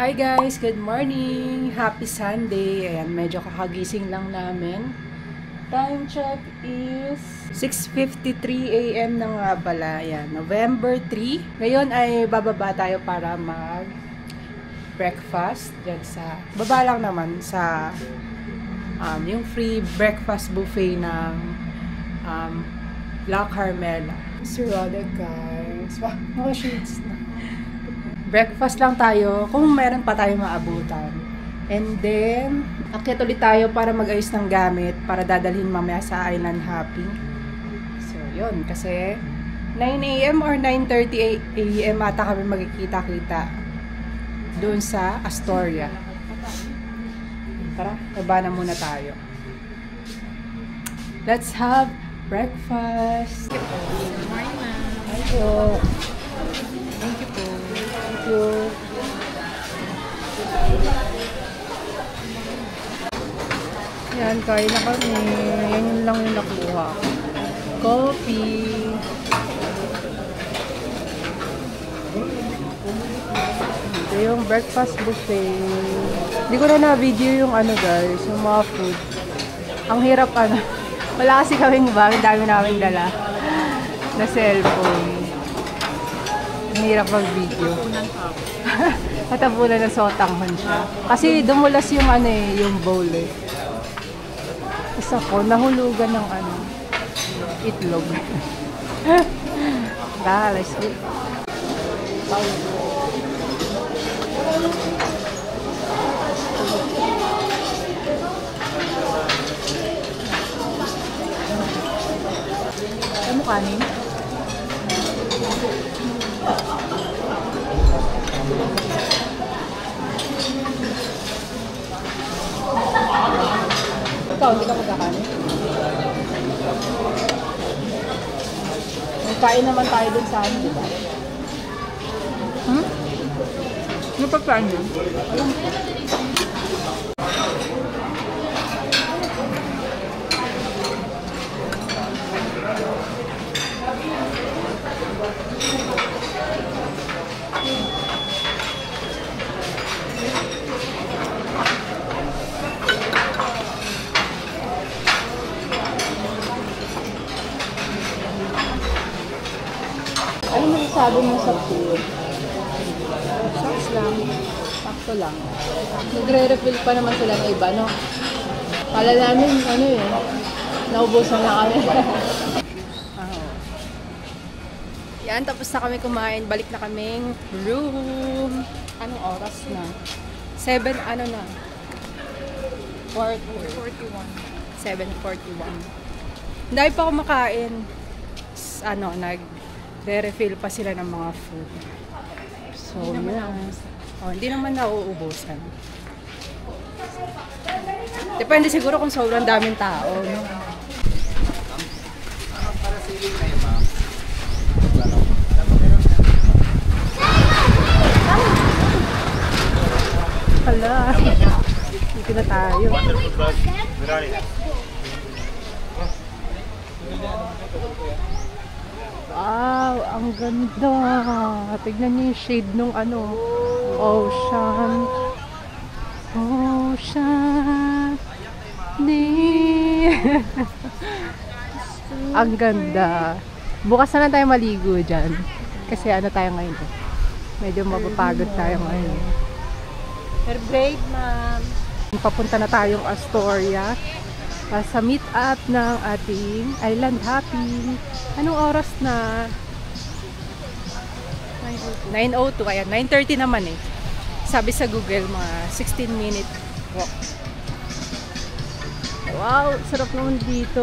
Hi guys! Good morning! Happy Sunday! Ayan, medyo kakagising lang namin. Time check is 6:53 AM na nga pala. Ayan, November 3. Ngayon ay bababa tayo para mag-breakfast. Diyan sa, baba lang naman sa yung free breakfast buffet ng La Carmela. Surrounded guys. Wow, mga shades na. Breakfast lang tayo kung meron pa tayo maabutan. And then, akyat ulit tayo para mag-ayos ng gamit para dadalhin mamaya sa Island Hopping. So, yun. Kasi 9 AM or 9:30 AM ata kami magkikita-kita doon sa Astoria. Tara, baba na muna tayo. Let's have breakfast. Good morning, ma'am. Hello. Thank you po. Thank you. Yan, kain na kami. Yan yun lang yung nakuha. Coffee. Ito yung breakfast buffet. Hindi ko na na-video yung ano guys, yung mga food. Ang hirap ano. Wala kasi kaming bag, dami namin dala na cellphone. Ang hirap mag-video. Natabunan na sotanghon siya. Kasi dumulas yung ano eh, yung bowl eh. Isa ko, nahulugan ng ano, itlog. Let's go. Ano mo kanin? Ikaw, hindi ka magkakanin? Nagkain naman tayo dun sa amin, diba? Ano pa plan yun? Ano masasabi mo sa food? Socks lang. Sakto lang. Nagre-refill pa naman sila ng iba, no? Kala namin, ano eh, naubusan na kami. Yan, tapos na kami kumain. Balik na kaming room. Anong oras na? 7, ano na? 41. 7:41. Hindi pa kumakain. Ano, nag-refill pa sila ng mga food. So, hindi naman nauubusan. Depende siguro kung sobrang daming tao, no? Hala. Dito na tayo. Wow, ang ganda. Tignan niyo yung shade nung ano, ocean. Ocean. Ang ganda. Bukas na lang tayo maligo dyan. Kasi ano tayo ngayon. Medyo mapapagod tayo ngayon. Hair braid, ma'am. Papunta na tayong Astoria sa meet-up ng ating Island Hopping. Anong oras na? 9:02. Ayan, 9:30 naman eh. Sabi sa Google, mga 16-minute walk. Wow, sarap naman dito.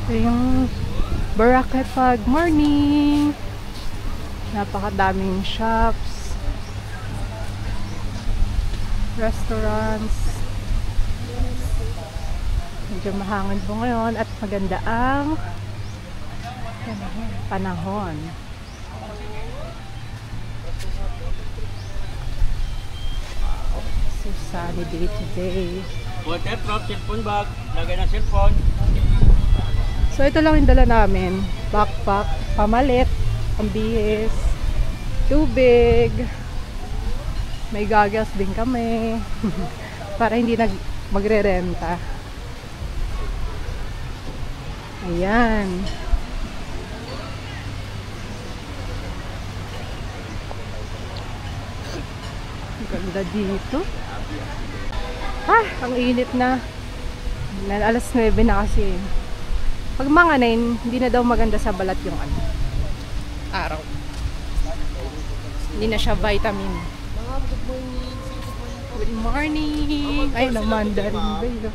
Ito yung Boracay pag morning. Napakadaming shops, restaurants. Medyo mahangin po ngayon at maganda ang panahon. So sunny day today. Waterproof, cellphone bag, lagay ng cellphone. So ito lang yung dala namin. Backpack, pamalit, pambihis, tubig. May goggles din kami. Para hindi magre-renta. Ayan. Ganda dito. Ang init na. Alas 9 na kasi. Pag mga 9, hindi na daw maganda sa balat yung araw. Hindi na siya vitamin. Good morning. Ay, naman rin ba yun?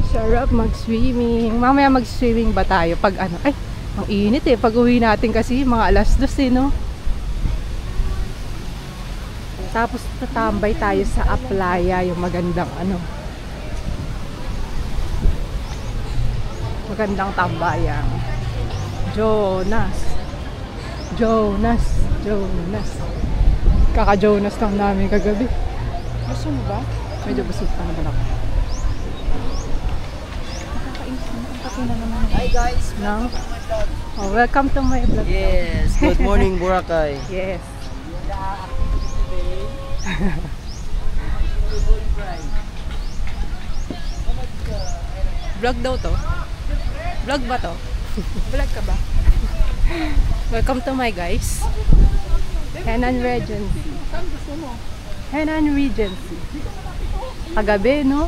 Sarap mag-swimming. Mamaya mag-swimming ba tayo? Pag ay, ang init eh. Pag uwi natin kasi mga alas 2 no? Tapos tatambay tayo sa Aplaya, yung magandang magandang tambayan. Jonas. Kaka-Jonas lang namin kagabi. Gusto mo ba? Medyo busog pa naman ako. Hi guys, No? Oh, welcome to my vlog. yes, good morning Boracay. Yes. Vlog daw to? Vlog ba to? Vlog ka ba? Welcome to my guys. Henan Regency. Henan Regency. Kagabi, no?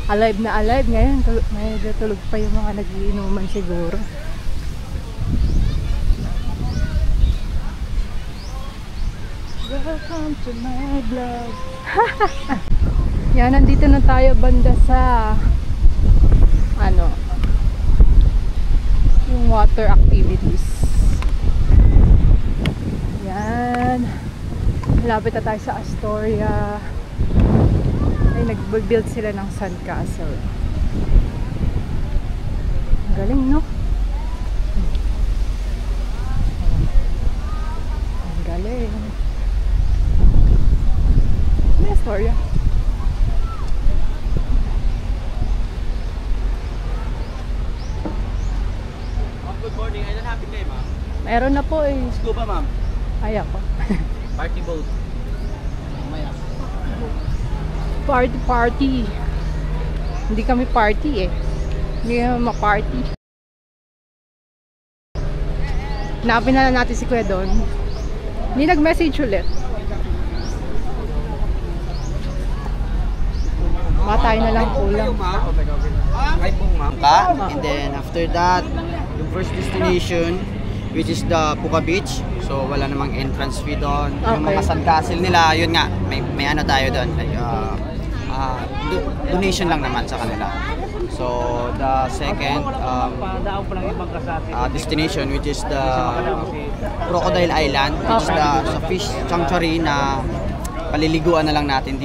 Alive na alive. Ngayon, medyo tulog pa yung mga nagiinuman siguro. Welcome to my vlog. Yan, nandito na tayo banda sa yung water activities. Yan. Malapit na tayo sa Astoria. Ay, nag-build sila ng sandcastle. Ang galing, no? Ang galing. May Astoria. Good morning, ay happy day, ma'am. Meron na po eh. Scuba, ma'am. Ay, ako. Party boat. Mamaya. Party. Hindi kami party eh. Hindi kami ma-party. Hanapin na lang natin si Kuya doon. Hindi nag-message ulit. Matay na lang kulang. Hi po ma'am. And then after that, yung first destination, which is the Puka Beach. So wala namang entrance fee doon. Yung mga sandcastle nila, yun nga, may ano tayo doon. Like, donation lang naman sa kanila. So the second destination, which is the Crocodile Island, which is the sa fish sanctuary na paliliguan na lang natin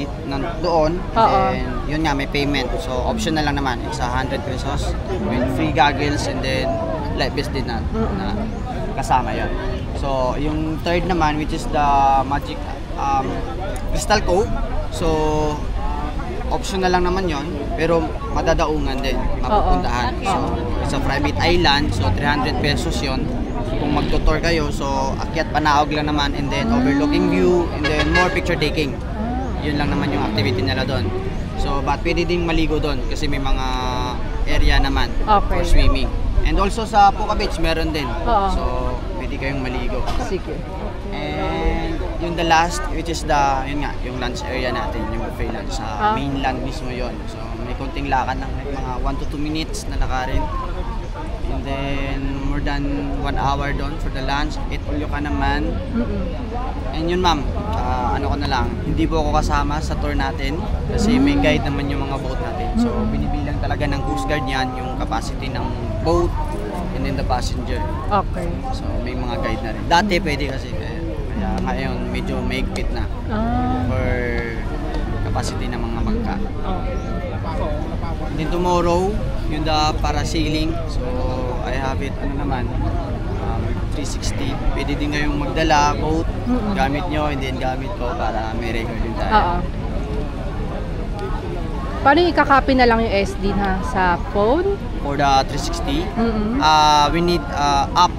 doon. And yun nga, may payment. So option na lang naman, it's 100 pesos with free goggles and then life vest din na kasama yun. So yung third naman, which is the Magic Crystal Cove. So option na lang naman yon, pero madadaungan din, mapupuntahan. So it's a private island, so 300 pesos yon kung magtutour kayo. So akyat panaog lang naman, and then overlooking view, and then more picture taking. Yun lang naman yung activity nila doon. So but pwede ding maligo doon kasi may mga area naman for swimming. And also sa Puka Beach meron din. So pwede kayong maligo. Sige. And yung the last, which is yun nga, yung lunch area natin, yung buffet lunch sa mainland mismo yon. So may konting lakad lang, mga 1 to 2 minutes na lakarin. And then more than 1 hour doon for the lunch. Eat all you can naman. And yun ma'am, ano ko na lang, hindi po ako kasama sa tour natin kasi may guide naman yung mga boat natin. So binibilang talaga ng Coast Guard yan yung capacity ng boat and then the passenger. Okay. So may mga guide na rin. Dati pwede kasi, kaya ngayon medyo maigpit na for capacity ng mga bangka. Oh. Then tomorrow, yung the parasailing. So, I have it, 360. Pwede din kayong magdala, boat, gamit nyo, and then gamit ko para may record din tayo. Oo. Paano ikakopy na lang yung SD na sa phone? For the 360, we need app.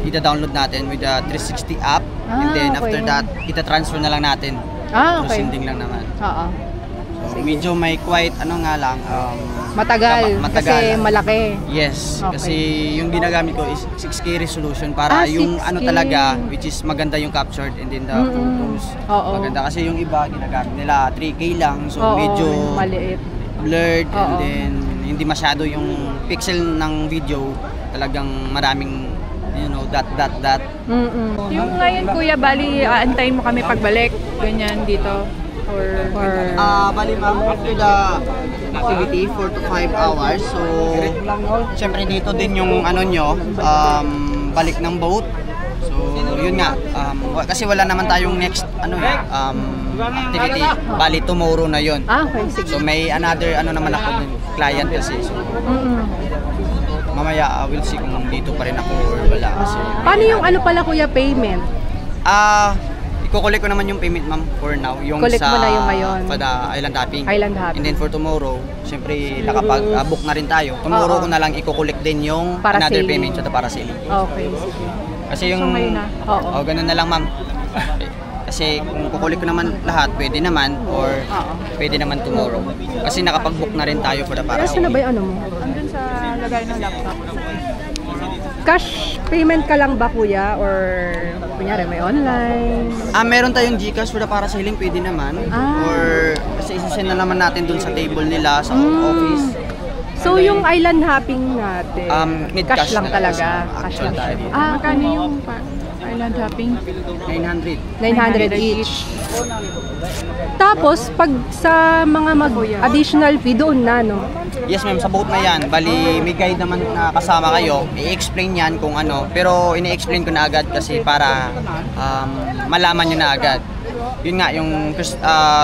Ita-download natin with the 360 app. And then after that, ita-transfer na lang natin. Okay. Sending lang naman. Oo. So, medyo may quite, Matagal, kasi malaki. Yes, Okay. kasi yung ginagamit ko is 6K resolution para yung 6K. talaga, which is maganda yung captured and then the photos. Oo. Maganda kasi yung iba ginagamit nila 3K lang, so Oo, medyo maliit. blurred and Oo. then hindi masyado yung pixel ng video, talagang maraming dot. Yung ngayon, kuya, bali, aantayin mo kami pagbalik. Ganyan dito. Or Bali ma'am, after the activity, 4 to 5 hours. So, syempre dito din yung balik ng boat. So, yun nga. Kasi wala naman tayong next activity. Bali, tomorrow na yun. Okay, sige. So, may another naman ako din, client kasi. So, mamaya we'll see kung dito pa rin ako or wala kasi. Paano yung pala kuya payment? Ikukulik ko naman yung payment ma'am for now. Yung Collect mo na yung ngayon. For the island hopping. Island hopping. And then for tomorrow, syempre nakapag-book na rin tayo. Tomorrow ko na lang ikukulik din yung Para another sailing. payment sa parasailing. Okay, sige. Kasi yung... So, ngayon na? Oo. ganun na lang ma'am. Kasi kung kukulik ko naman lahat, pwede naman or pwede naman tomorrow. Kasi nakapag-book na rin tayo for the Kasi na parasailing. ba yung mo? andun sa lagay ng laptop. Cash payment ka lang ba kuya? Or kunyari may online? Meron tayong GCash for the parasailing, pwede naman. Or kasi isasend na naman natin dun sa table nila sa office. So yung island hopping natin, Need cash cash lang na lang talaga. kasi Cash actual lang tayo siya. dito. Magkano yung island hopping? 900. 900 each. Tapos, pag sa mga additional fee doon na, no? Yes ma'am, sa boat na yan. Bali, may guide naman na kasama kayo. I-explain yan kung ano. Pero ini-explain ko na agad kasi para malaman nyo na agad. Yun nga, yung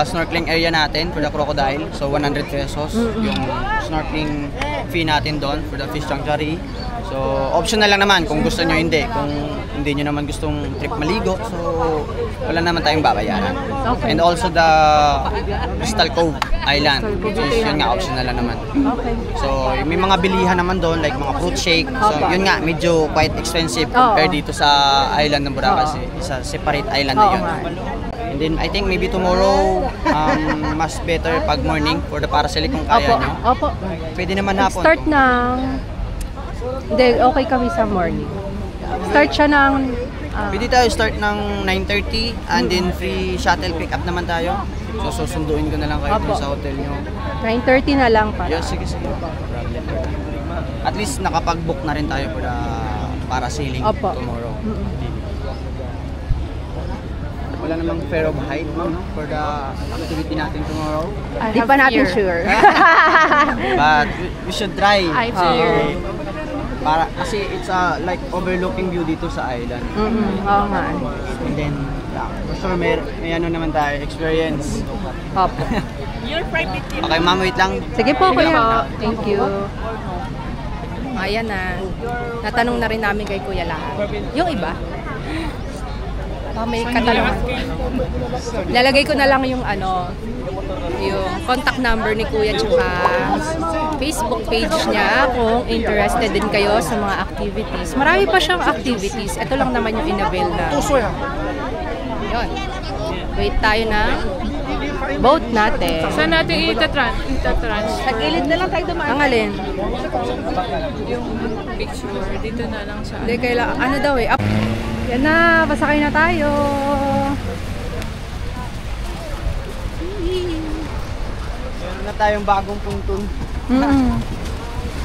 snorkeling area natin for the crocodile. So, 100 pesos. Yung snorkeling fee natin doon for the fish sanctuary. So, optional lang naman kung gusto nyo hindi. Kung hindi nyo naman gustong trip maligo, so wala naman tayong babayaran. Okay. And also the Crystal Cove Island, which is yun nga, optional lang naman. Okay. So, may mga bilihan naman doon, like mga fruit shake. So, yun nga, medyo quite expensive compared dito sa island ng Boracay. Kasi isa separate island na yun. And then, I think maybe tomorrow, mas better pag morning for the parasailing kung kaya nyo. Opo. Pwede naman hapon. Start ng... Hindi, okay kami sa morning. Start siya ng... Pwede tayo start ng 9:30 and then free shuttle pick up naman tayo. So, susunduin ko na lang kayo dun sa hotel nyo. 9:30 na lang para. Yes, sige. At least nakapag-book na rin tayo for the parasailing tomorrow. Wala namang fear of height, ma'am, no? For the activity natin tomorrow. Di pa natin sure. But we should try. I fear. Para kasi it's like overlooking view dito sa island. Oo nga. And then, for sure may naman tayo experience. Opo. Okay, ma'am, wait lang. Sige po, kuya. Thank you. Ayan na. Natanong na rin namin kay kuya lahat. Yung iba? May katanungan. Lalagay ko na lang yung yung contact number ni kuya tsaka Facebook page niya kung interested din kayo sa mga activities. Marami pa siyang activities. Ito lang naman yung in-avail na. Yun. Wait tayo na boat natin. Saan natin itatrans? Sa gilid na lang tayo dumaan. Ang alin? Yung picture, dito na lang sa... Hindi, kailangan. Ano daw eh. Yan na, pasakay na tayo. Meron na tayong bagong puntun.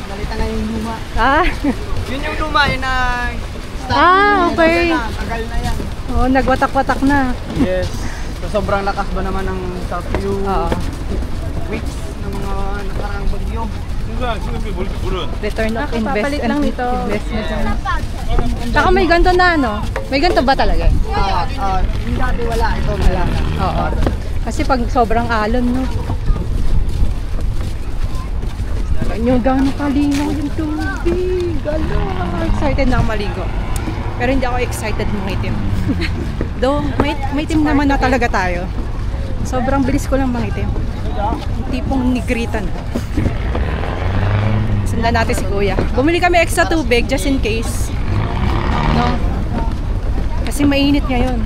Nalita na yung luma. Yun yung luma, yun na... Okay. Tagal na yan. Oh, nagwatak-watak na. Yes. So, sobrang lakas ba naman ng South View weeks ng mga nakaraang bagyo. Return of Papalit lang nito. investment. Tsaka may ganito na May ganito ba talaga? Hindi dati wala. Ito wala. Oo. Kasi pag sobrang alon, no? Yung gano'ng kalinaw yung tubig. Ala, excited na ako maligo. Pero hindi ako excited mangitim. Though, may team naman na talaga tayo. Sobrang bilis ko lang mangitim. Yung tipong nigritan. Sundan natin si Kuya. Bumili kami extra tubig just in case. No? Kasi mainit ngayon.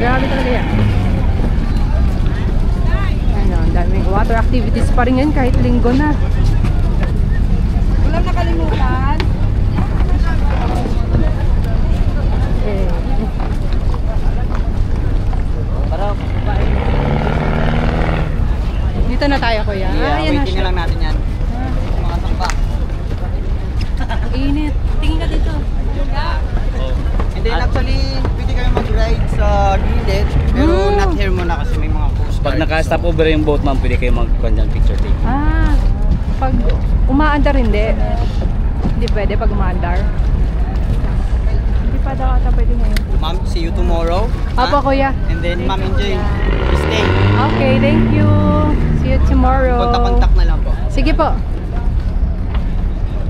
Grabe talaga yan. Ano, ang daming water activities pa rin yan kahit linggo na. Walang nakalimutan. Dito na tayo, Kuya. Ayan na waiting siya. na lang natin yan. Mga sangka. Init. Tingin ka dito. And then actually, pwede kayo mag-ride sa gilid. Pero not here muna kasi may mga coast guard. Pag naka-stop over yung boat, ma'am, pwede kayo mag-conjunct picture take. Pag umaandar hindi. Hindi pwede pag umaandar. Hindi pa daw ata pwede ngayon. Ma'am, see you tomorrow. Apo, Kuya. And then, ma'am, enjoy. Stay. Okay, thank you. See you tomorrow. Kontak-kontak na lang po. Sige po.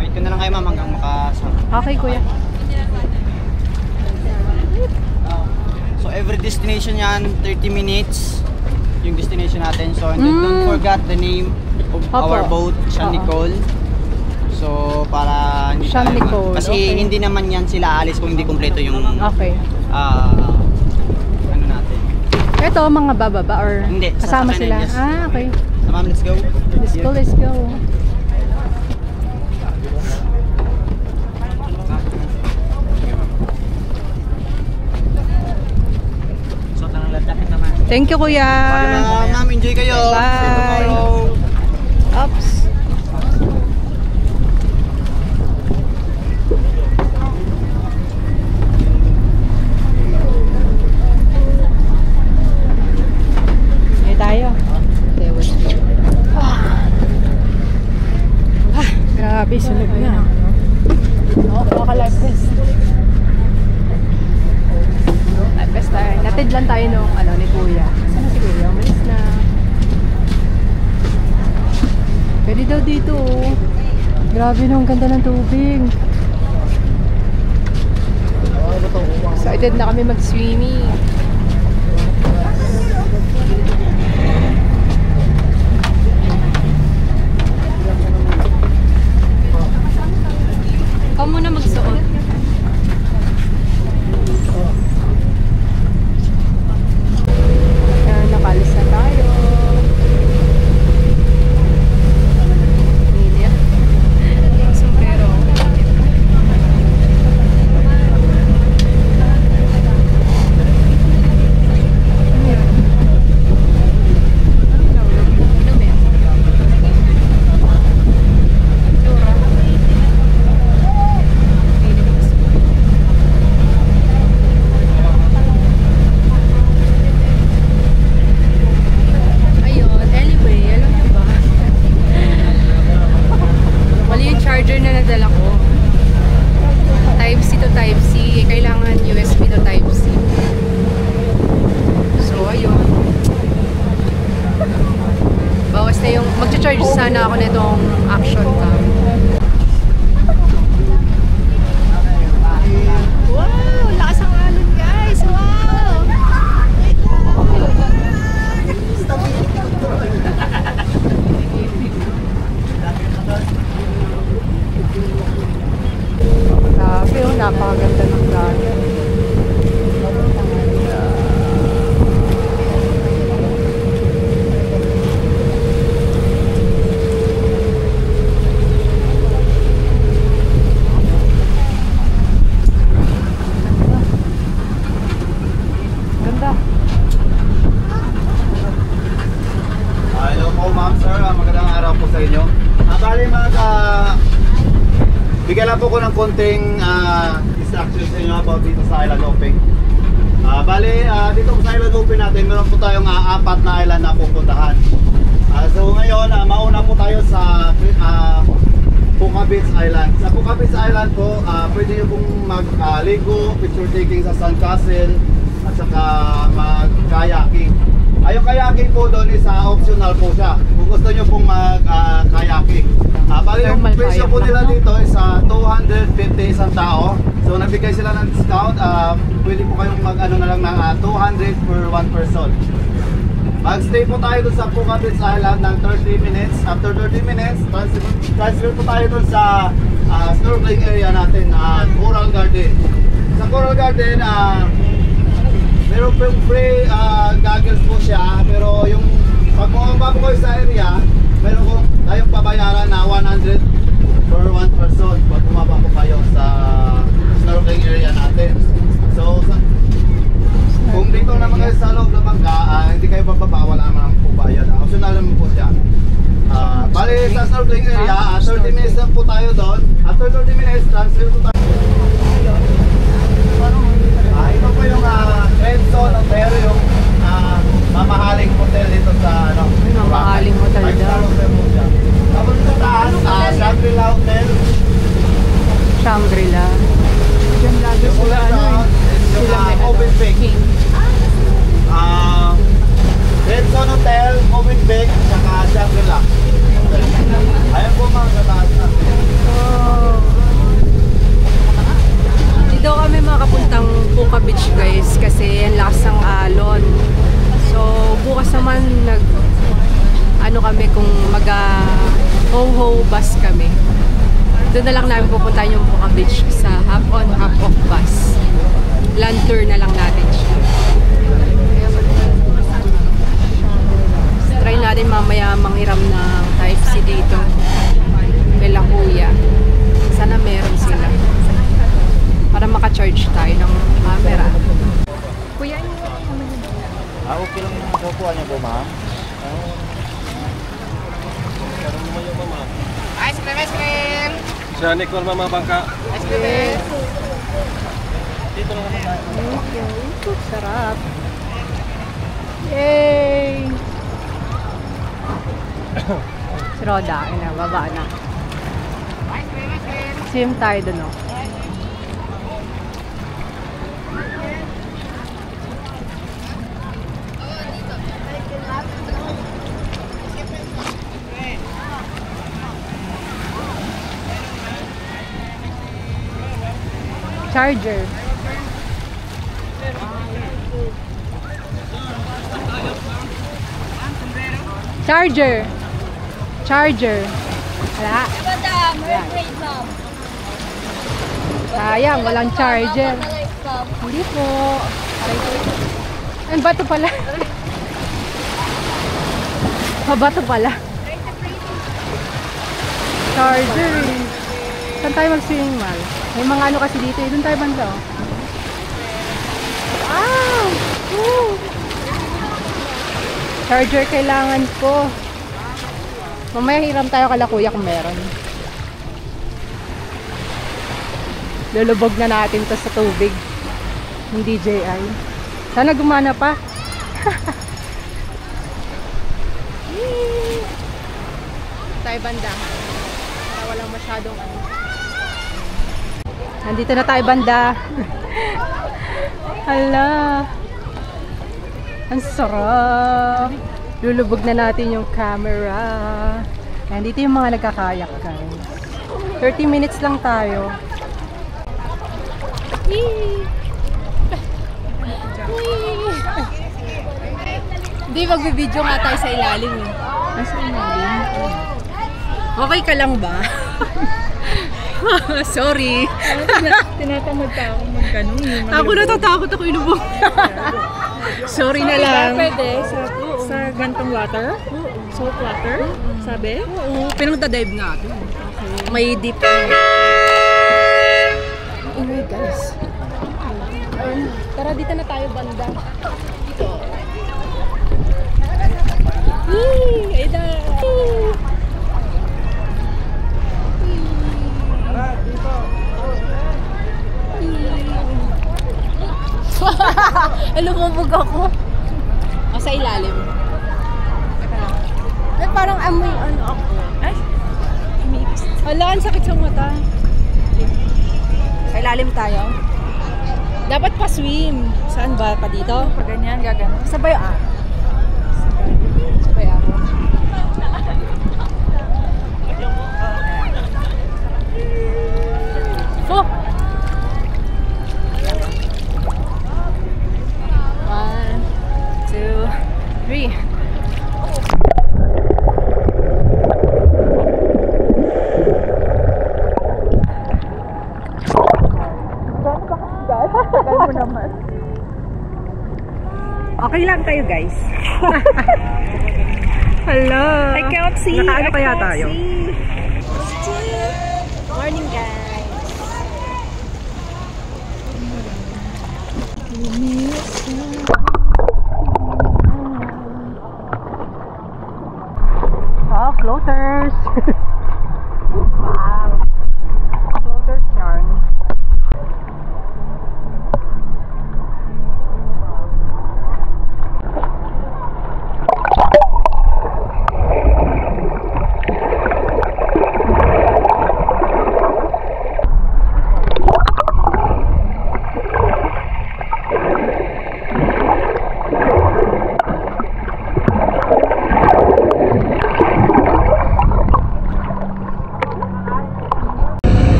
Wait ko na lang kayo, ma'am, hanggang makasama. Okay, Kuya. So, every destination yan, 30 minutes yung destination natin. So, and then don't forget the name of Opo. our boat, Sean Oo. Nicole. So, para hindi Sean tayo Nicole, kasi okay. hindi naman yan sila alis kung hindi kumpleto yung Okay. ano natin. Ito, mga bababa or Hindi, kasama sasakyan sila? yan, yes. Okay. So, ma'am, let's go. Let's go, let's go. So, tanong lang jacket naman. Thank you, Kuya. Ma'am, enjoy kayo. Bye. See you tomorrow. Oops. Here tayo. Grabe, sunog na. Maka-life vest. Life vest tayo. Natid lang tayo nung ni Kuya. Saan na si Kuya? Umalis na. Pwede daw dito, oh. Grabe no, ang ganda ng tubig. Excited na kami mag-swimming. Ikaw muna magsuot. Ayan, nakalis na tayo. Init. Sombrero. Ayun, anyway, alam niyo ba? Mali yung charger na nadala ko. Type C to Type C. Kailangan USB to Type C. So, ayun. Bawas na yung... Mag-charge sana ako nitong action cam. Wow! Lakas ang alon, guys! Wow! Grabe, oh, napakaganda ng dagat. Ganda. Hello po ma'am sir, magandang araw po sa inyo. Bali bigyan lang po ko ng konting instruction sa inyo about dito sa Island Hopping. Dito sa Island Hopping natin, meron po tayong 4 na island na pupuntahan. So ngayon, mauna po tayo sa Pukapis Island po, pwede nyo pong mag-ligo, picture taking sa Sandcastle, at saka mag-kayaking. Yung kayaking po doon is optional po siya. Kung gusto nyo pong mag-kayaking. Bali yung presyo po nila dito is 250 isang tao. So nabigay sila ng discount. Pwede po kayong mag-ano na lang ng 200 per one person. Mag-stay po tayo doon sa Pukapis Island ng 30 minutes. After 30 minutes, transfer po tayo doon sa snorkeling area natin, Coral Garden. Sa Coral Garden, meron po yung free goggles po siya, pero yung pag bumaba po kayo sa area, meron po tayong pabayaran na 100 per one person pag bumaba po kayo sa snorkeling area natin. So, kung dito naman kayo sa loob ng bangka, hindi kayo bababa, wala naman po bayad. Optional naman po siya. Bali sa snorkeling area, 30 minutes lang po tayo doon. After 30 minutes, transfer po tayo. Ito po yung Red Zone Hotel, yung mamahaling hotel dito sa Mamahaling hotel daw. Tapos sa taas, Shangri-La Hotel. Shangri-La. Diyan lagi Yung sila sila may open bake. Red Zone Hotel, open bake, saka Shangri-La. Ayan po mga kataas natin. Dito kami makapuntang Puka Beach guys kasi ang lakas ng alon. So bukas naman kami kung ho-ho bus kami. Doon na lang namin pupuntahan yung Puka Beach sa half on half off bus. Land tour na lang natin siya. Try natin mamaya manghiram ng Type C dito. Bela Kuya. Sana meron sila. Para maka-charge tayo ng camera. Kuya, Okay lang yung makukuha niya po, ma'am. Ice cream, ice cream! Siya, Nicole, mama, bangka. Ice cream! Dito lang naman tayo. okay. Sarap. Yay! Si Roda, baba na. Ice cream, ice cream! Swim tayo dun, no? Charger. Charger. Charger. Wala. Sayang, walang charger. Hindi po. Ay, bato pala. Bato pala. Charger. Saan tayo mag-swimming mal? May mga ano kasi dito. Doon tayo banda. Wow! Woo! Charger kailangan ko. Mamaya hiram tayo kala kuya kung meron. Lulubog na natin to sa tubig. Yung DJI. Sana gumana pa. Tayo banda. Para walang masyadong ano. Nandito na tayo banda. Hala. Ang sarap. Lulubog na natin yung camera. Nandito yung mga nagkakayak guys. 30 minutes lang tayo. Hindi, magbibideo nga tayo sa ilalim eh. Nasa ilalim? Okay ka lang ba? Sorry. Tinatamad ka ako magkanong. Ako natatakot ako ilubog. Sorry na lang. Pwede sa gantong water? Salt water? Sabi? Oo, pinagdadive natin. Okay. May deep. Ingay guys. Tara dito na tayo banda. Dito. Aida! Lumubog ako. O sa ilalim. Ay, parang amoy ano ako. Ay! Hala, ang sakit sa mata. Sa ilalim tayo. Dapat pa swim. Saan ba? Pa dito? Pag ganyan, gagano. Sabay ah. Sabay ah. Oh! 1, 2, 3. Okay lang tayo, guys. Hello. I can't see. Nakaano kaya tayo? Morning, guys. Oh, floaters. Wow. Floaters yarn.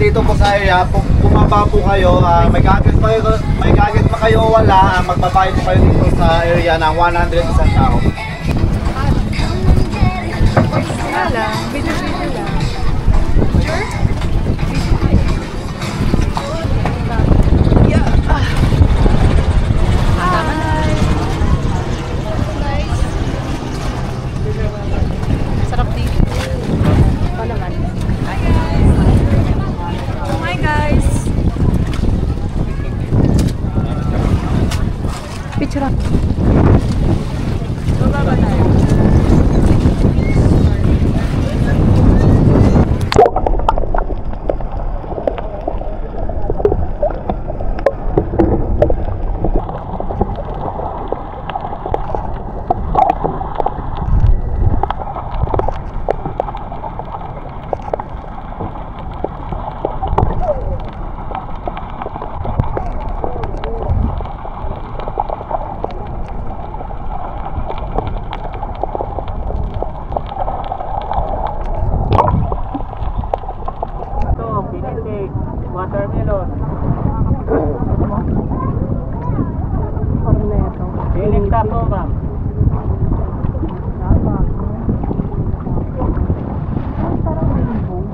Dito po sa area, bumaba po kayo, may gadget pa kayo o wala, magbabayad po kayo dito sa area ng 100 isang tao. Wala, video-video lang. Sure? Yeah. Hi. Nice. Sarap dito. Ito naman. Hi guys. Picture up. Baba tayo. Watermelon. Corneto. Piling tapo, ma'am. Parang rainbow.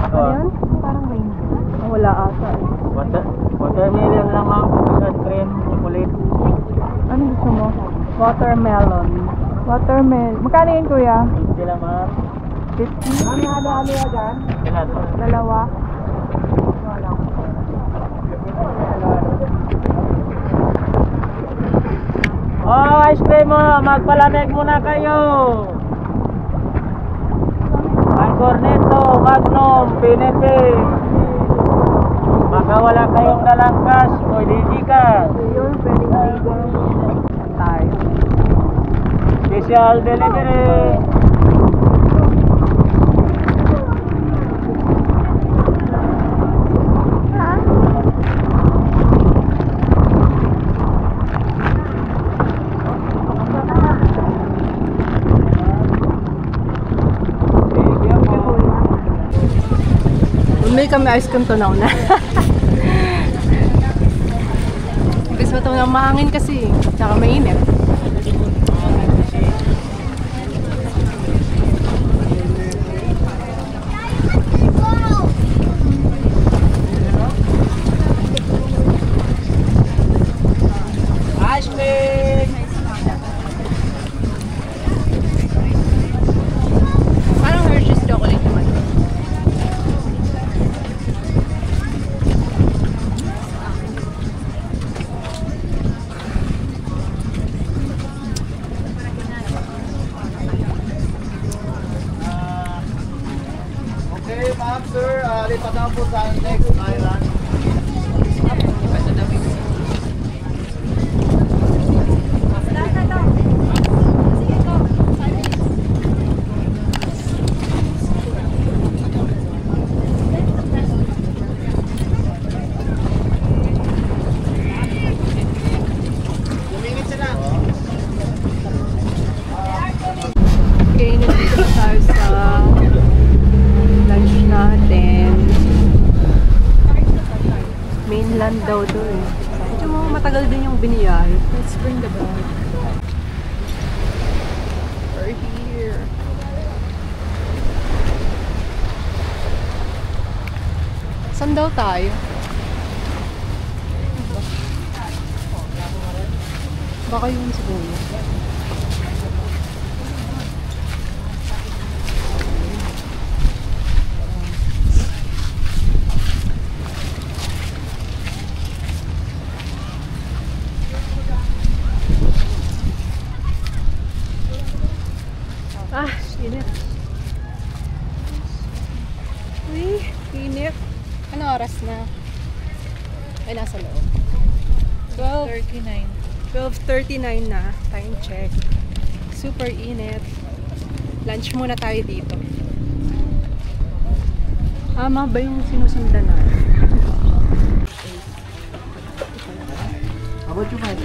Ano yan? Parang rainbow. Wala ata. Watermelon lang, ma'am. Custard cream, chocolate. Ano gusto mo? Watermelon. Watermelon. Magkano yun, kuya? 50 lang, ma'am. 50? Ano yan dyan? Ilan? Dalawa. Oh, ice cream mo. Magpalamig muna kayo. Ay, Corneto, Magnum, Pinete. Baka wala kayong dalang cash, pwede ka. Yun, pwede tayo. Special delivery. Bumili kami ice cream tunaw na. Gusto ito ng mahangin kasi. Tsaka mainit. Ice cream. Parang Hershey's chocolate naman. lipat na po sa next island. Okay, nandito na tayo sa lunch natin. Mainland daw to eh. Medyo matagal din yung biniyahe. Let's bring the bag. We're here. Saan daw tayo? Baka yun siguro. Ah, init. Uy, init. Ano oras na? Ay, nasa loob. 12:39. 12:39 na. Time check. Super init. Lunch muna tayo dito. Tama ba yung sinusundan na? About you, man.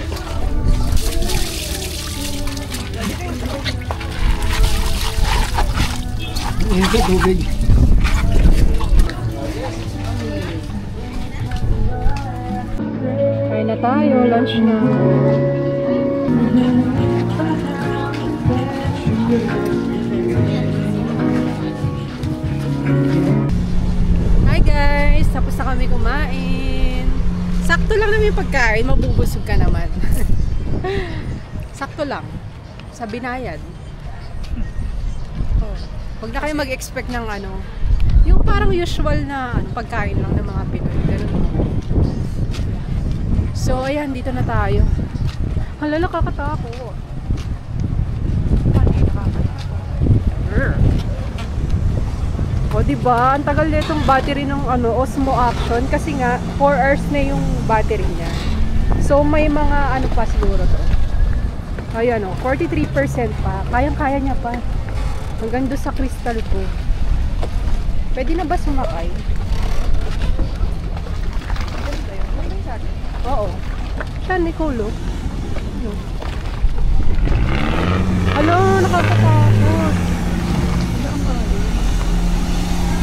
Hindi tubig. Kain na tayo. Lunch na. Hi guys! Tapos na kami kumain. Sakto lang naman yung pagkain. Mabubusog ka naman. Sakto lang. Sa binayad. Huwag na kayo mag-expect ng ano, yung parang usual na pagkain lang ng mga Pinoy. Ganun. So, ayan, dito na tayo. Hala, nakakatakot. O, diba? Ang tagal na itong battery ng Osmo Action kasi nga, 4 hours na yung battery niya. So, may mga ano pa siguro to. Ayan o, 43% pa. Kayang-kaya niya pa. Hanggang doon sa crystal ko. Pwede na ba sumakay? Oo. Saan ni Kulo? Alo, nakakatakot.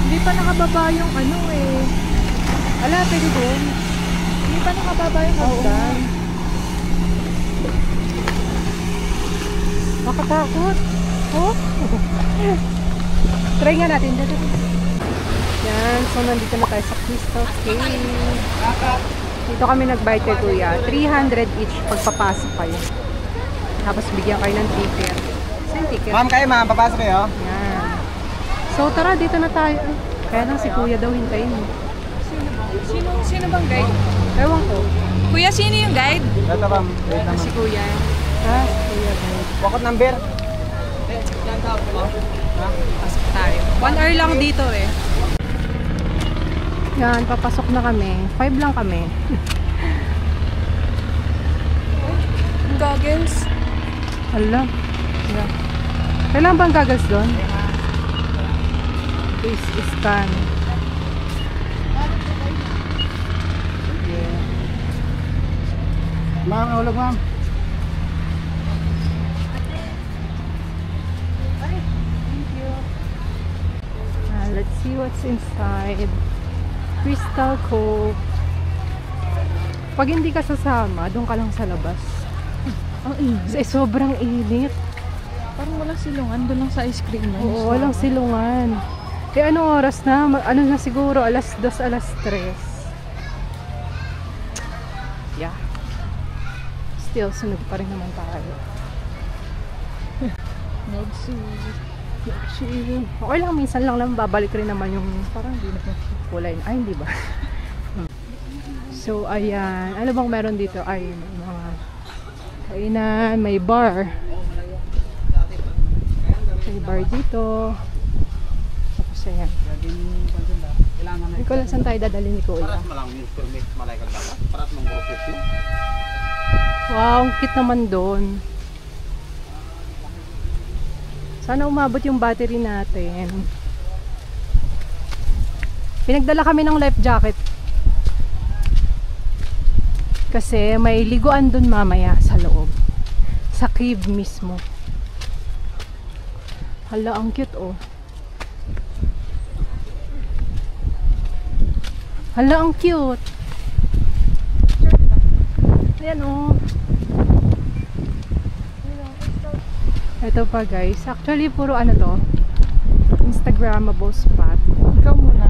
Hindi pa nakababa yung ano eh. Ala, pwede doon. Hindi pa nakababa yung hagdan. Nakatakot. Oh? Try nga natin. Yan. So, nandito na tayo sa Crystal Cave. Dito kami nag-buy kay Kuya. 300 each pagpapasok kayo. Tapos bigyan kayo ng ticket. Saan ticket? Ma'am kayo ma'am, papasok kayo. Yan. So, tara. Dito na tayo. Kaya lang si Kuya daw hintayin. Sino bang guide? Ewan ko. Kuya, sino yung guide? Ito ma'am, wait lang Si ma'am. Kuya. Ah, si Kuya. Wakot number. Pasok tayo. 1 hour lang dito eh. Yan, papasok na kami. 5 lang kami. Goggles? Hala. Yeah. Kailangan bang goggles doon? Face scan. Ma'am, nahulog ma'am. Let's see what's inside. Crystal Cove. Pag hindi ka sasama, doon ka lang sa labas. Ang init. Kasi sobrang init. Parang walang silungan. Doon lang sa ice cream na. Oo, walang silungan. Eh, anong oras na? Ano na siguro? Alas 2, alas 3. Yeah. Still, sunod pa rin naman tayo. Okay lang, minsan lang naman babalik rin naman yung parang hindi na kulay. Ay, hindi ba? So, ayan. Ano bang meron dito? Ay, may mga kainan, may bar. May bar dito. Tapos ayan. ko lang saan tayo dadalhin ni Kuya. Paras malang yung permit malay ka dapat. Paras mong profit yun. Wow, ang cute naman doon. Sana umabot yung battery natin. Pinagdala kami ng life jacket. Kasi may liguan doon mamaya sa loob. Sa cave mismo. Hala, ang cute oh. Hala, ang cute. Ayan oh. Ito pa guys. Actually, puro ano to. Instagrammable spot. Ikaw muna.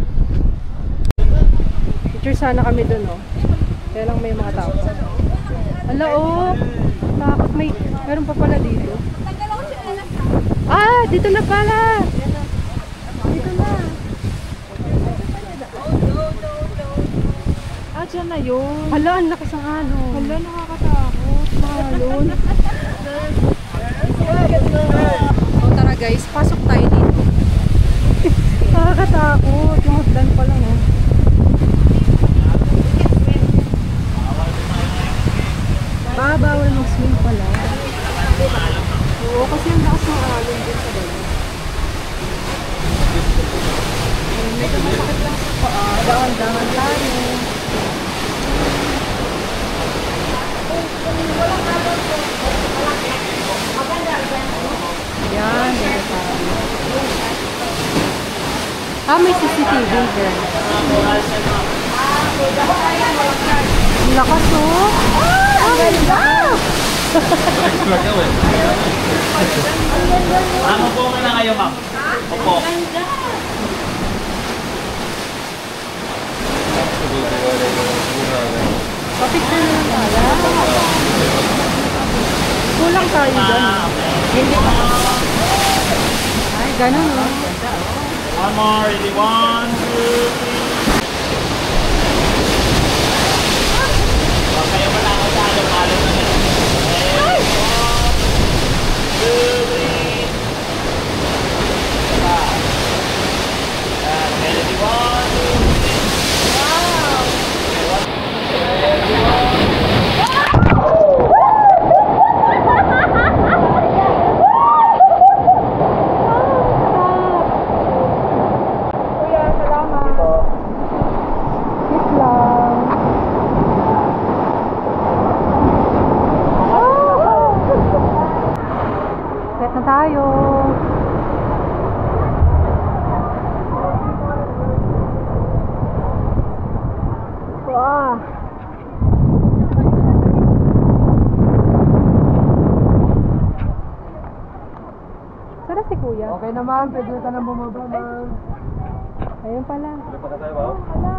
Picture sana kami dun oh. Kaya lang may mga tao. Hala oh. Takot may. Meron pa pala dito. Ah! Dito na pala! Dito na. Ah, dyan na yun. Hala, ang lakas ng ano. Hala, nakakatakot. Mahalon. So tara guys, pasok tayo dito. Nakakatakot. Yung hagdan pa lang eh. Bawal mag-swim pala. Oo, kasi ang lakas ng alon din sa bala. Medyo masakit lang sa paa. Dahan-dahan tayo. Yan, dito tayo. Ah, may CCTV here. Ang lakas oh. Ang ganda! Ano po na kayo, ma'am? Opo. Papicture na lang tayo. Kulang tayo dyan. Hindi pa. Ay, ganun oh. One more, ready? 1, 2, 3. Huwag kayo matakot sa along-along na ganun. 1, 2, 3. Ready? 1, 2, Set na tayo. Wow. Sara si Kuya. Okay naman, pwede ka na bumaba, ma'am. Ayun pala. Pwede pa na tayo ba? Wala.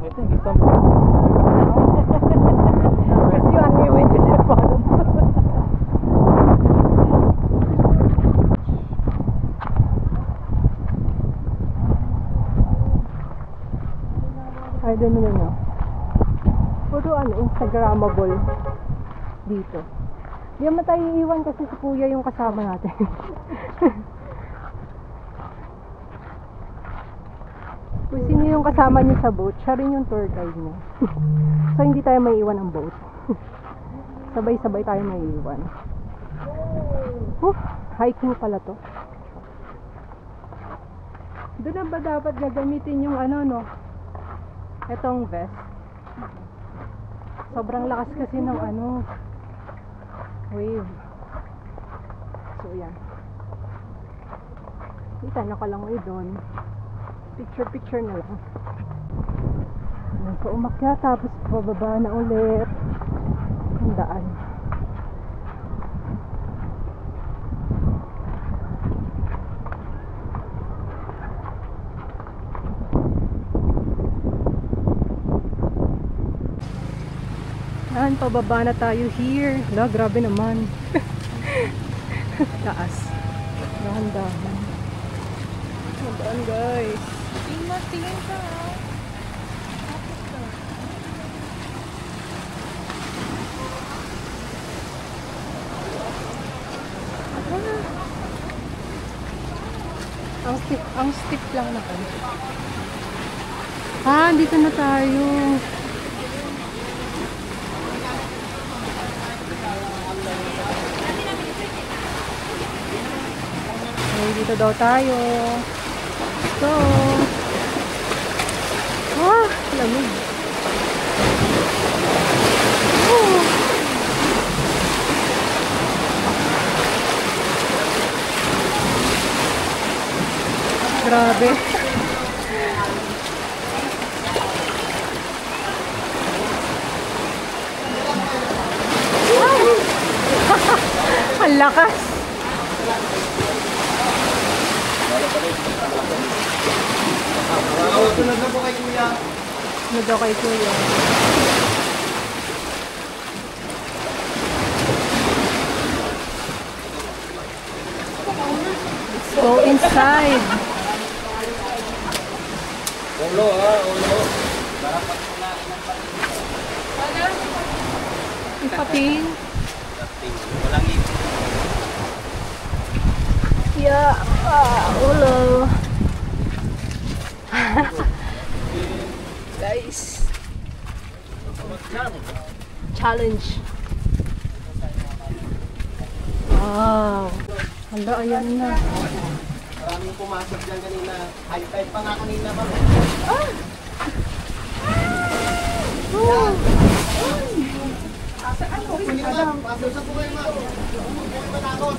I think it's something. Because you on your way to the bottom. I don't know. Puro ano, Instagrammable dito. Di naman tayo iiwan kasi si Kuya yung kasama natin. Kung sino yung kasama niyo sa boat, siya rin yung tour guide niya. So hindi tayo maiiwan ang boat. Sabay-sabay tayo maiiwan. Hiking pala to. Doon na ba dapat gagamitin yung ano no? Etong vest. Sobrang lakas kasi ng ano wave. So yan. Kita na ka lang doon. Picture na lang. So umakyat tapos bababa na ulit. Ang daan. Yan, pababa na tayo here. La, grabe naman. Taas. Dahan-dahan. Dahan guys. Tingin ka ha. Ang stick lang na kami. Dito na tayo. Dito daw tayo. So, lamig. Grabe. Ang lakas. Sunod na po kay Kuya. Sunod daw kay Kuya. Let's go inside. Ulo ulo. Ipapin. Walang ipin. Yeah. Ulo. Guys. Challenge. Wow. Hala, ayan na. Maraming pumasok dyan kanina. High five pa nga kanina ba? Pili ka lang. Pasok sa buhay, ma'am. Huwag kayo matakot.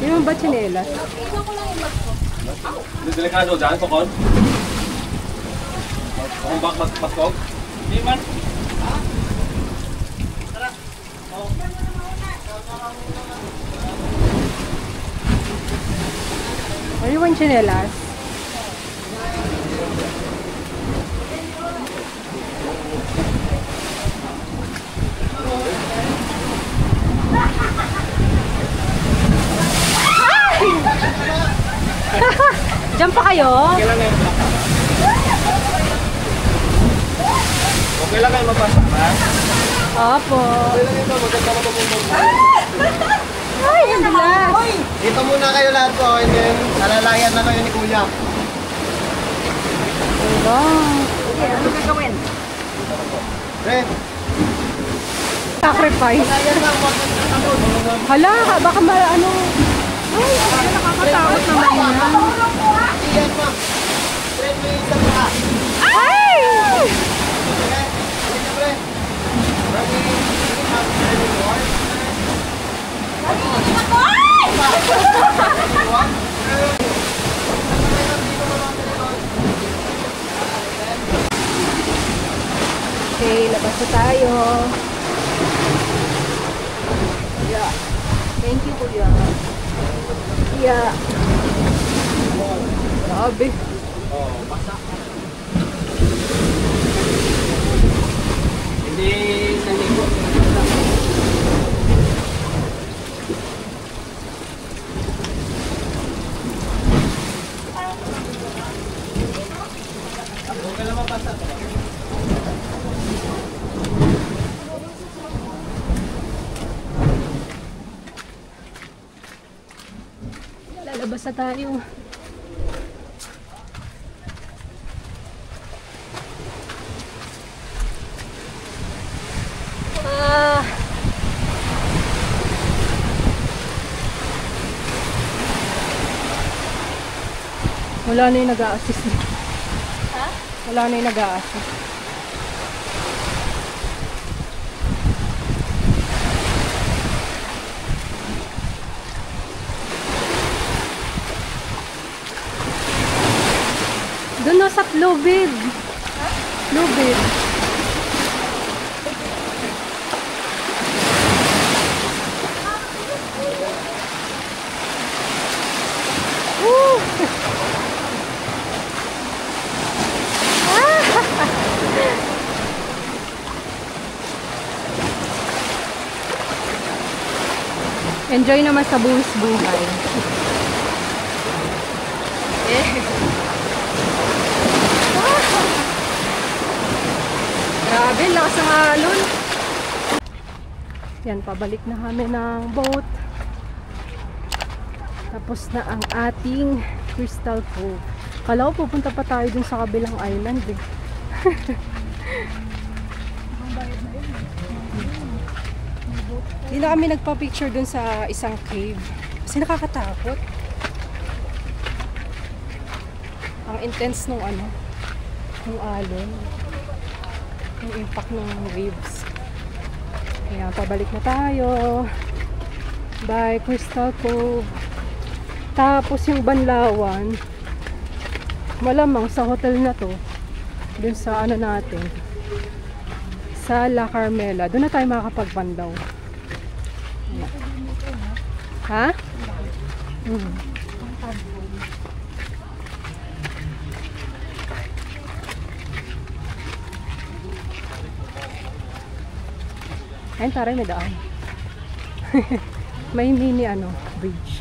Yung ba chinelas? Delikado dyan, Kokon? Kung bak maskog? Hindi man. Ano yung chinelas? Diyan pa kayo? Okay lang ngayon. Okay lang kayo mapasok ba? Opo. Okay lang ito. Maganda ka magpupunta. Ay, ang bilas. Dito muna kayo lahat po. And then, alalayan na kayo ni Kuya. Diba? Ano gagawin? Red. Sacrifice. Hala, baka ano. Ay, nakakatakot naman yan. Iyan, ma'am. Red, may isang pa. Ay! Okay, labas na tayo. Yeah. Thank you, Kuya. Yeah. Grabe. Hindi naligo. Okay lang mapasa. Lalabas na tayo. Wala na yung nag-a-assist. Ha? Wala na yung nag-a-assist. Doon na sa Lubid. Ha? Lubid. Enjoy naman sa buwis-buhay. Grabe, lakas ng alon. Yan, pabalik na kami ng boat. Tapos na ang ating Crystal Cove. Kala ko pupunta pa tayo dun sa kabilang island eh. Hindi na kami nagpa-picture dun sa isang cave. Kasi nakakatakot. Ang intense nung ano, nung alon. Yung impact ng waves. Kaya pabalik na tayo. Bye, Crystal Cove. Tapos yung Banlawan, malamang sa hotel na to, dun sa ano natin, sa La Carmela, doon na tayo makakapagbandaw. Ha? Ayun, taray, may daan. May mini ano, bridge.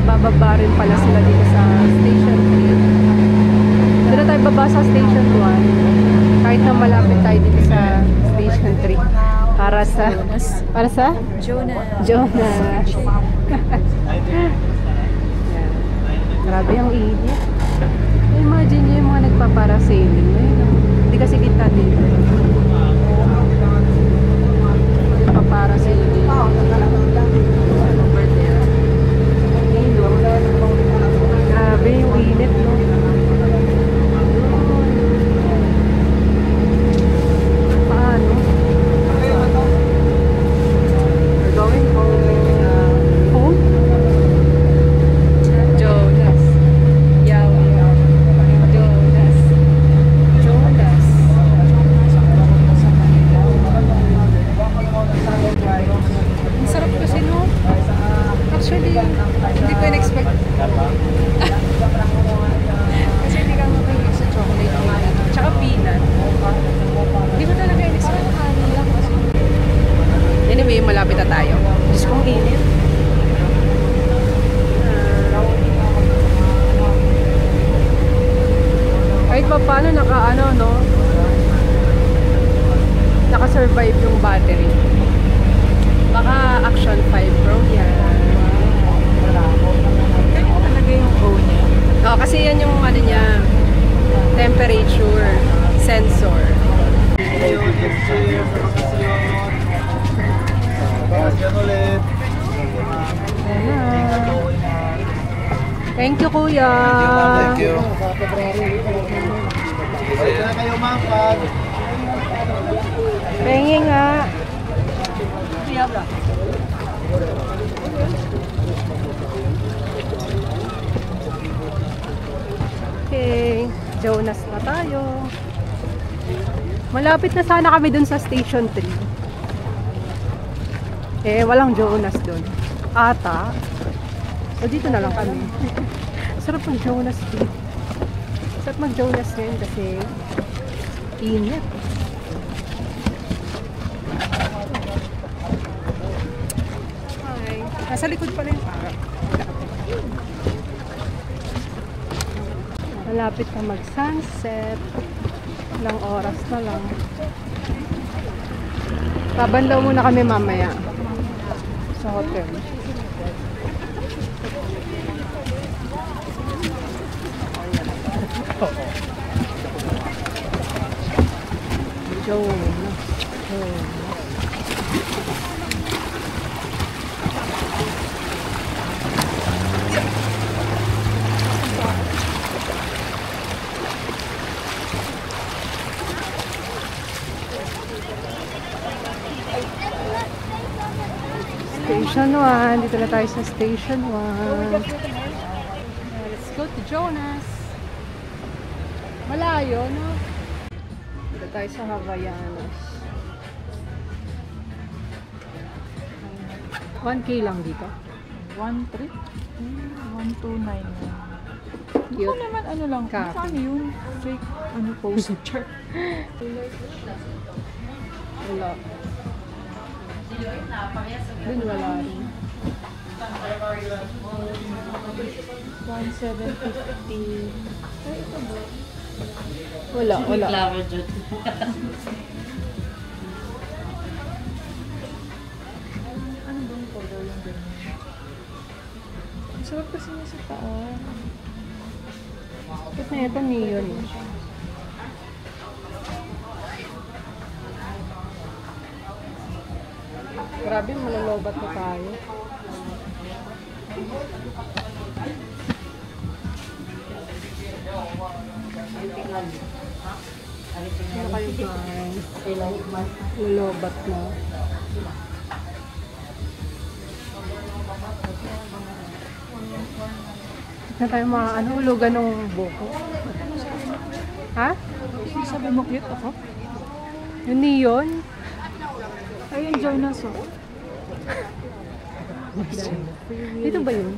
Nagbababa rin pala sila dito sa Station 3. Doon na tayo baba sa Station 1. Kahit na malapit tayo dito sa Station 3. Para sa... Para sa? Jonas. Grabe ang init. Imagine nyo yung mga nagpaparasailing. Hindi kasi kita dito. Nagpaparasailing. Over there. Grabe yung init, no? Paano? We're going home. Home? Jonas. Jonas. Ang sarap kasi, no? Actually, hindi ko in-expect. Kasi hindi ka makinig sa chocolate cake. Tsaka peanut. Hindi ko talaga in-expect. Anyway, malapit na tayo. Diyos kong init. Kahit pa paano naka-survive yung battery. Baka Action 5 Pro yan. Talaga yung phone niya. Oh, kasi yan yung ano niya, temperature sensor. Thank you, Kuya. Thank you. Sige na kayo, ma'am. Pengi nga. Okay, Jonas na tayo. Malapit na sana kami dun sa Station 3. Walang Jonas dun. Ata. So dito na lang kami. Sarap mag Jonas dito. Sarap mag Jonas ngayon kasi init. Hi. Nasa likod pala yung parang. Malapit na mag-sunset. Ilang oras na lang. Babandaw muna kami mamaya sa hotel. Station 1. Dito na tayo sa Station 1. Let's go to Jonas. Malayo, no? Dito tayo sa Havaianas. 1K lang dito. 1,300? 1,291. Ako Cute. naman ano lang. Copy. Ano yun? Fake ano poster. Wala. Dun wala rin. 1,750. Wala, wala. Ano bang color yung ganyan? Ang sarap kasi niya sa taas. Kasi ito neon. Grabe, malalobat na tayo. Ano kayo guys? Lalobat na. Na tayo hulugan ng buko. Ha? Sabi mo cute ako? Yung neon? Ayun, Jonas oh. Dito ba yun?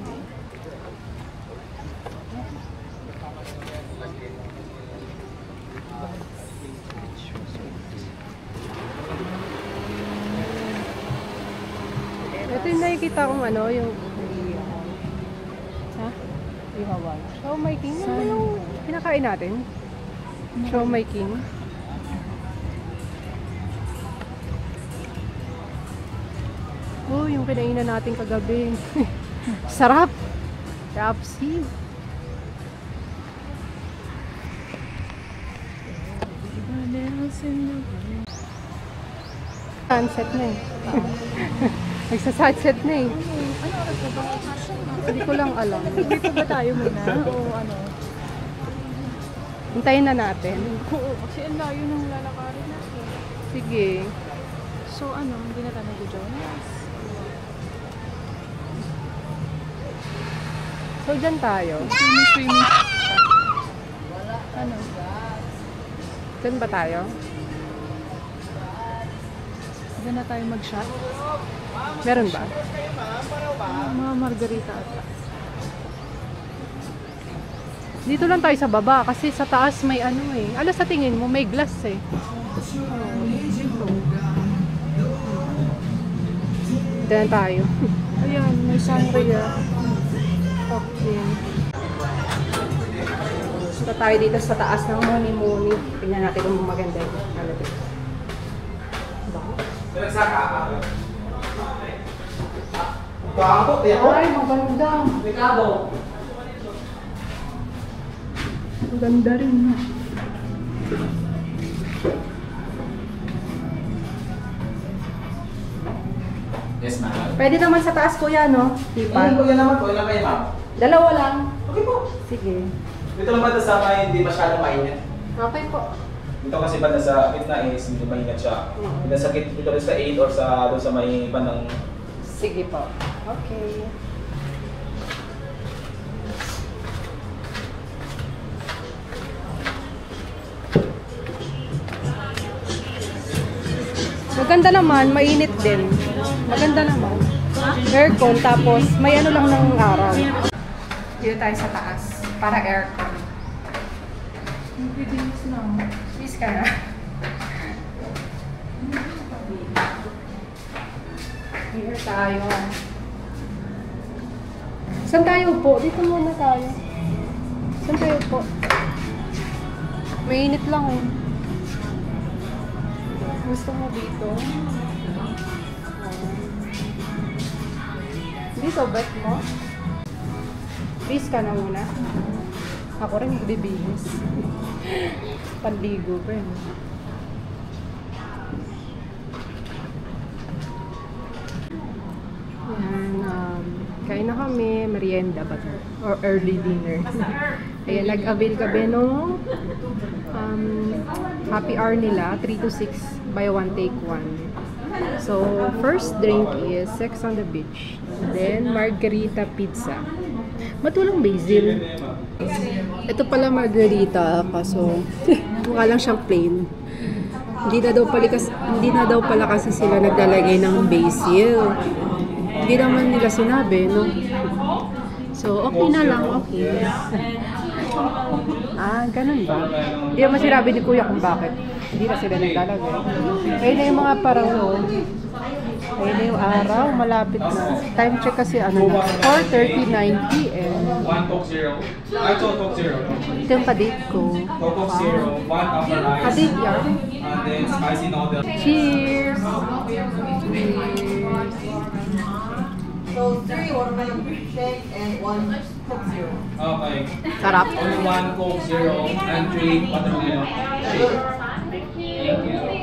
Ito yung nakikita kong yung Yung Hawaii. Show My King. Ano ba yung pinakain natin? Show My King. Oh, yung kinainan natin kagabi. Sarap! Rapsi. Sunset na eh. Nagsa-sunset na eh. Ano oras ba? Hindi ko lang alam. Dito ba tayo muna? O ano? Hintayin na natin. Oo, kasi ang layo ng lalakarin natin. Sige. So ano, hindi na tayo nag-Jonas? So, dyan tayo. Swimming. Ano? Dyan ba tayo? Hindi na tayo mag-shot? Meron ba? Mga margarita ata. Dito lang tayo sa baba kasi sa taas may Ano sa tingin mo? May glass eh. Dyan tayo. Ayan, may sangria. Okay. So tayo dito sa taas ng Muni-Muni. Tingnan natin kung maganda yung Ay, maganda. Maganda rin. Yes, ma'am. Pwede naman sa taas, kuya, no? Tipan. Kuya naman po, ilan kayo, ma'am? Dalawa lang. Okay po. Sige. Dito lang ba sa may hindi masyadong mainit? Okay po. Dito kasi banda sa gitna is medyo mainit siya. Dito sa dito rin sa 8 or sa doon sa may bandang. Sige po. Okay. Maganda naman, mainit din. Maganda naman. Aircon, tapos may lang ng araw. Dito tayo sa taas, para aircon. Ingredients lang. Please ka na. Here tayo. Saan tayo po? Dito muna tayo. Saan tayo po? Mainit lang eh. Gusto mo dito? Dito, bet mo? Please ka na muna. Ako rin bibihis. Panligo pa yun. Yan, kain na kami, merienda ba to? Or early dinner. Ayan, nag-avail kami no happy hour nila, 3 to 6, buy one take one. So, first drink is Sex on the Beach. Then, margarita pizza. Matulong basil. Ito pala margarita, kaso mukha lang siyang plain. Hindi na daw pala kasi sila naglalagay ng basil. Hindi naman nila sinabi, no? So, okay na lang, okay. Ganun ba? Hindi naman sinabi ni Kuya kung bakit. Hindi na sila naglalagay. Ayun na yung mga parang, ayun na yung araw, malapit na. Time check kasi, 4:39 p.m. 1 Coke Zero. Coke Zero. Ito yung kadate ko. Coke Zero. 1 upper ice. Kadate yan. And then spicy noodle. Cheers! So 3 watermelon shake and 1 Coke Zero. Okay. Sarap. Only 1 Coke Zero and 3 watermelon shake. Thank you.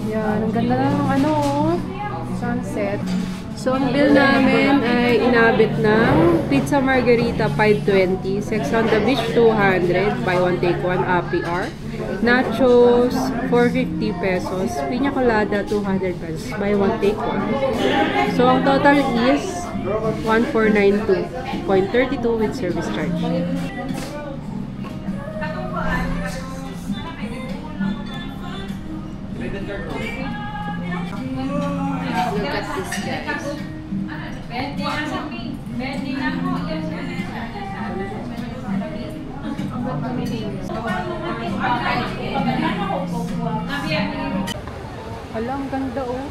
Yan, ang ganda na ng sunset. So, ang bill namin ay inabit ng pizza margarita 520, Sex on the Beach 200, buy one take one, APR. Nachos 450 pesos, piña colada 200 pesos, buy one take one. So, ang total is 1492.32 with service charge. Look at this, guys. Hala, ang ganda, oh.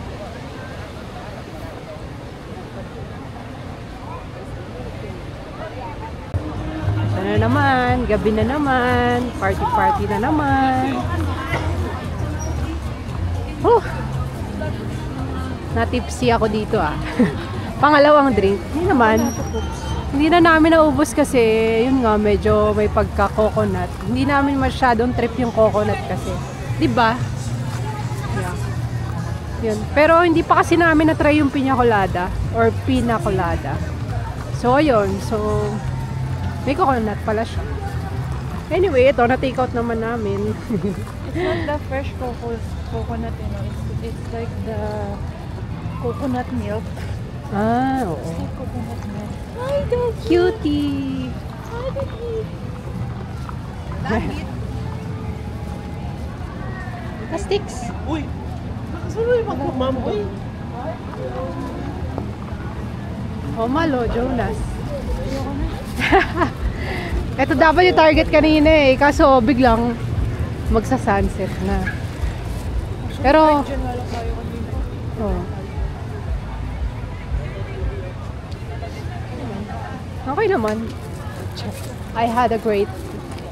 Ano na naman, gabi na naman, party na naman. Natipsy ako dito, Pangalawang drink. Hindi na namin naubos kasi yun nga, medyo may pagka-coconut. Hindi namin masyadong trip yung coconut kasi. Diba? Yeah. Yun. Pero hindi pa kasi namin na-try yung piña colada or pina colada. So, ayun. So, may coconut pala siya. Anyway, ito, na-take out naman namin. It's not the fresh coconut, you know. It's like the coconut milk. Oo. It's like coconut milk. Ay, the cutie! Sticks. Uy! Saan yung magmam? Uy! Malo, Jonas. Ito dapat yung target kanina kaso biglang magsa-sunset na. Pero okay naman. I had a great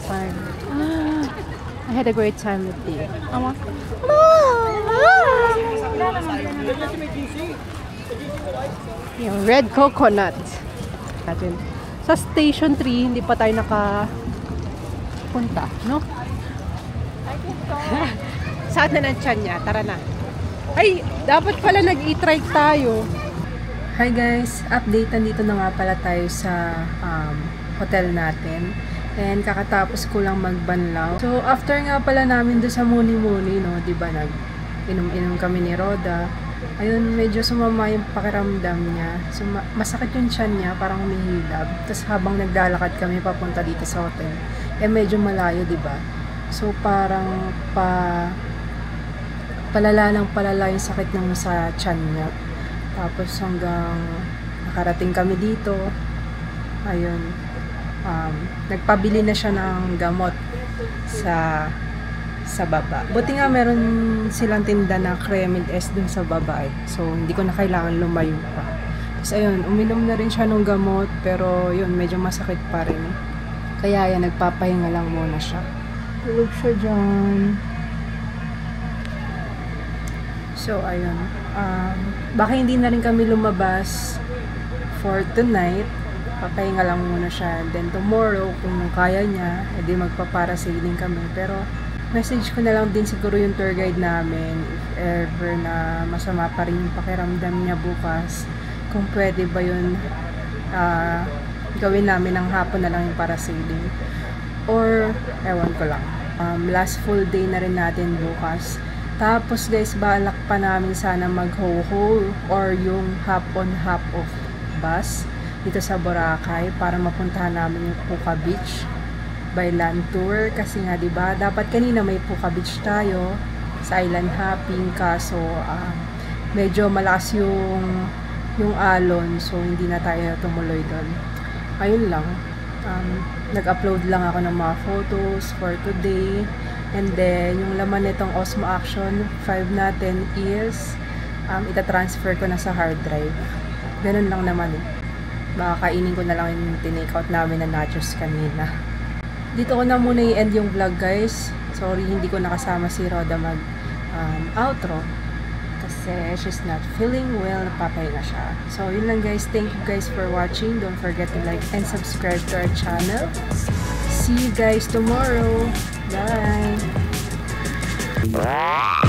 time. I had a great time with you. Yung red coconut. Sa Station 3, hindi pa tayo nakapunta, no? Saan na ng tiyan niya? Tara na. Ay, dapat pala nag-e-trike tayo. Hi guys, update, nandito na nga pala tayo sa hotel natin. And kakatapos ko lang magbanlaw. So after nga pala namin doon sa Muni-Muni, no, di ba, nag-inom kami ni Roda. Ayun, medyo sumama yung pakiramdam niya. So, masakit yung tiyan niya, parang humihilab. Tapos habang naglalakad kami papunta dito sa hotel, medyo malayo, di ba? So parang palala yung sakit ng sa tiyan niya. Tapos hanggang nakarating kami dito, ayun, nagpabili na siya ng gamot sa baba. Buti nga meron silang tinda na Cremid S dun sa baba So hindi ko na kailangan lumayo pa. Tapos ayun, uminom na rin siya ng gamot, pero yun, medyo masakit pa rin. Kaya yan, nagpapahinga lang muna siya. Tulog siya dyan. So ayun. Baka hindi na rin kami lumabas for tonight. Papahinga lang muna siya. And then tomorrow, kung kaya niya, edi magpaparasailing kami. Pero message ko na lang din siguro yung tour guide namin if ever na masama pa rin yung pakiramdam niya bukas. Kung pwede ba yun gawin namin ng hapon na lang yung parasailing. Or, ewan ko lang. Last full day na rin natin bukas. Tapos guys, balak pa namin sana mag-ho-ho or yung hop-on hop-off bus dito sa Boracay para mapuntahan namin yung Puka Beach by land tour. Kasi nga diba, dapat kanina may Puka Beach tayo sa island hopping, kaso medyo malakas yung alon, so hindi na tayo tumuloy doon. Ayun lang, nag-upload lang ako ng mga photos for today. And then, yung laman nitong Osmo Action 5 natin is itatransfer ko na sa hard drive. Ganun lang naman eh. Baka kainin ko na lang yung tinake out namin na nachos kanina. Dito ko na muna i-end yung vlog guys. Sorry, hindi ko nakasama si Roda mag outro. Kasi she's not feeling well, napapahinga siya. So, yun lang guys. Thank you guys for watching. Don't forget to like and subscribe to our channel. See you guys tomorrow. Bye!